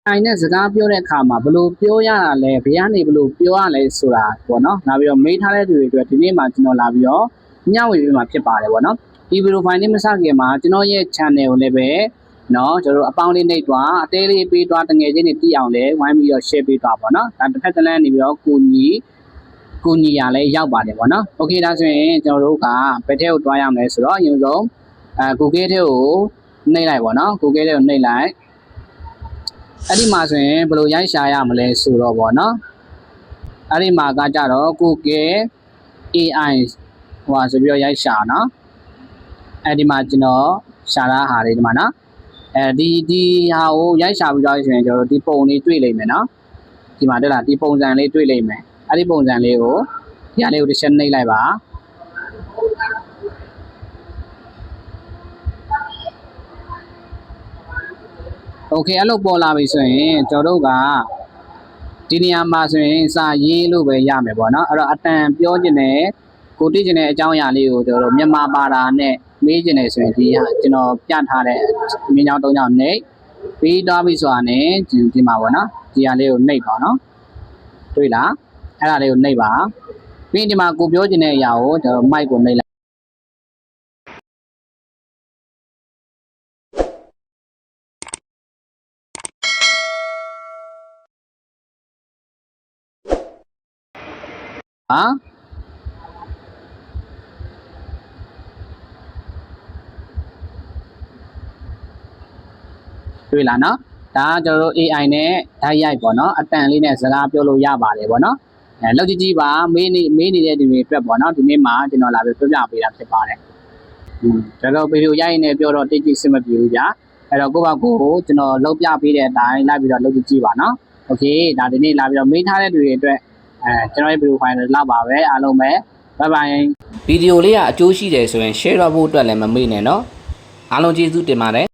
AI နဲ့စကားပြောတဲ့အခါမှာဘယ်လိုပြောရတာလဲဘယ်ကနေဘယ်လိုပြောရလဲဆိုတာပေါ့နော်။နောက်ပြီးတော့မေးထားတဲ့သူတွေအတွက်ဒီနေ့မှာကျွန်တော်လာပြီးတော့ညဝေပေးမှာဖြစ်ပါတယ်ပေါ့နော်။ဒီဗီဒီယိုဖိုင်လေးမစခင်မှာကျွန်တော်ရဲ့ channel ကိုလည်းပဲနော်ကျွန်တော်တို့အပေါင်းလေးနှိပ်သွားအသေးလေးပေးသွားတငယ်ချင်းတွေသိအောင်လဲဝိုင်းပြီးတော့ share ပေးသွားပေါ့နော်။ဒါတစ်ဖက်တစ်လမ်းနေပြီးတော့ကိုညီရလဲရောက်ပါတယ်ပေါ့နော်။ Okay ဒါဆိုရင်ကျွန်တော်တို့ကဘယ်ထဲကိုတွားရမလဲဆိုတော့အရင်ဆုံးGoogle ထဲကိုနှိပ်လိုက်ပေါ့နော်။ Google ထဲကိုနှိပ်လိုက်အဲ့ဒီမှာဆိုရင်ဘယ်လိုရိုက်ရှာရမလဲဆိုတော့ပေါ့နော်အဲ့ဒီမှာကကြတော့ Google AI ဟိုဆိုပြီးတော့ရိုက်ရှာနော်အဲ့ဒီမှာကျွန်တော်ရှာတာဟာလေးဒီမှာနော်ဒီဟာကိုရိုက်ရှာပြီးတော့ဆိုရင်ကျွန်တော်တို့ဒီပုံလေးတွေ့လိမ့်မယ်နော်ဒီမှာတက်လာဒီပုံစံလေးတွေ့လိမ့်မယ်အဲ့ဒီပုံစံလေးကိုဒီဟာလေးကိုတစ်ချက်နှိပ်လိုက်ပါโอเคအဲ့လိုပေါ်လာပြီဆိုရင်ကျွန်တော်တို့ကဒီနေရာမှာဆိုရင်စာရေးလို့ပဲရမယ်ပေါ့နော်အဲ့တော့အတန်ပြောခြင်းနဲ့ကိုသိခြင်းတဲ့အကြောင်းအရာလေးကိုကျွန်တော်တို့မြန်မာဘာသာနဲ့မေးခြင်းနဲ့ဆိုရင်ဒီဟာကျွန်တော်ပြထားတဲ့မြင်းချောင်း၃ချောင်းနှိပ်ပြီးသွားပြီဆိုတာနဲ့ဒီမှာပေါ့နော်ဒီဟာလေးကိုနှိပ်ပါနော်တွေ့လားအဲ့ဒါလေးကိုနှိပ်ပါပြီးဒီမှာကိုပြောခြင်းတဲ့အရာကိုကျွန်တော်မိုက်ကိုနှိပ်တွေ့လားနော်ဒါကကျွန်တော်တို့ AI နဲ့ဓာတ်ရိုက်ပေါ့နော်အတန်လေးနဲ့စကားပြောလို့ရပါတယ်ပေါ့နော်လောက်ကြည့်ပါမေးနေတဲ့ဒီတွေအတွက်ပေါ့နော်ဒီနေ့မှာကျွန်တော်လာပြီးပြောပြပေးတာဖြစ်ပါတယ်ကျွန်တော်ဗီဒီယိုရိုက်နေပြောတော့တိတ်တိတ်စမပြေဘူးဗျာအဲ့တော့ကိုယ့်ဘာကိုကျွန်တော်လောက်ပြပေးတဲ့အတိုင်းလိုက်ပြီးတော့လောက်ကြည့်ပါနော်โอเคဒါဒီနေ့လာပြီးတော့မေးထားတဲ့တွေအတွက်ကျွန်တော်ရဲ့ဗီဒီယိုဖိုင်တွေလောက်ပါပဲအားလုံးပဲဘိုင်ဘိုင်ဗီဒီယိုလေးကအကျိုးရှိတယ်ဆိုရင် share တော့ဖို့အတွက်လည်းမမေ့နဲ့နော်အားလုံးကျေးဇူးတင်ပါတယ်